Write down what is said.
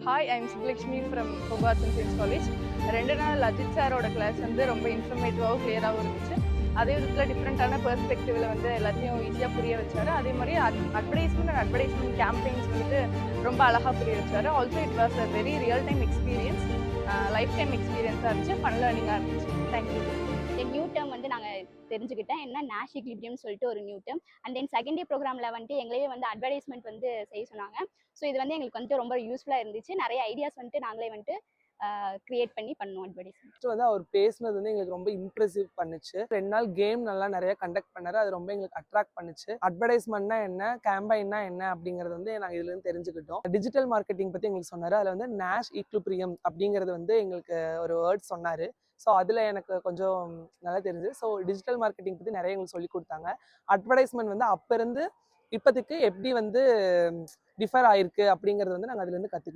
Hi, I'm Subhlakshmi from Hobart and Saints College. 2 நாள் அஜித் சாரோட class வந்து ரொம்ப இன்ஃபர்மேட்டிவாகவும் கிளியராகவும் இருந்துச்சு. அதே விதத்தில் டிஃப்ரெண்ட்டான பெர்ஸ்பெக்டிவில் வந்து எல்லாத்தையும் ஈஸியாக புரிய வச்சாரு. அதே மாதிரி அட்வர்டைஸ்மெண்ட் கேம்பெயின்ஸ் வந்துட்டு ரொம்ப அழகாக புரிய வச்சாரு. Also it was a very real time experience, life time எக்ஸ்பீரியன்ஸாக இருந்துச்சு, ஃபன் லேர்னிங்காக இருந்துச்சு. தேங்க்யூ. நியூ டேர்ம் வந்து நாங்கள் தெரிஞ்சுக்கிட்டேன் என்ன நேஷ் ஈக்லிபிரியம்னு சொல்லிட்டு ஒரு new term. And then second day ப்ரோக்ராமில் வந்துட்டு எங்களையே வந்து அட்வர்டைஸ்மெண்ட் வந்து செய்ய சொன்னாங்க. ஸோ இது வந்து எங்களுக்கு வந்துட்டு ரொம்ப யூஸ்ஃபுல்லாக இருந்துச்சு. நிறைய ஐடியாஸ் வந்துட்டு நாங்களே வந்துட்டு கிரியேட் பண்ணோம் அட்வர்டைஸ்மெண்ட். வந்து அவர் பேசுனது வந்து எங்களுக்கு ரொம்ப இம்ப்ரெசிவ் பண்ணுச்சு. 2 நாள் கேம் நல்லா நிறைய கண்டக்ட் பண்ணாரு. அது ரொம்ப எங்களுக்கு அட்ராக்ட் பண்ணுச்சு. அட்வர்டைஸ்மெண்ட்னா என்ன, கேம்பெயின்னா என்ன அப்படிங்கறது வந்து நாங்க இதுல இருந்து தெரிஞ்சுக்கிட்டோம். டிஜிட்டல் மார்க்கெட்டிங் பத்தி எங்களுக்கு சொன்னாரு. அதுல வந்து நேஷ் ஈக்லிபிரியம் அப்படிங்கிறது வந்து எங்களுக்கு ஒரு வேர்ட் சொன்னாரு. ஸோ அதில் எனக்கு கொஞ்சம் நல்லா தெரிஞ்சு. ஸோ டிஜிட்டல் மார்க்கெட்டிங் பற்றி நிறைய எங்களுக்கு சொல்லி கொடுத்தாங்க. அட்வர்டைஸ்மெண்ட் வந்து அப்போ இருந்து இப்போதைக்கு எப்படி வந்து டிஃபர் ஆயிருக்கு அப்படிங்கிறது வந்து நாங்கள் அதுலேருந்து கற்றுக்கிட்டோம்.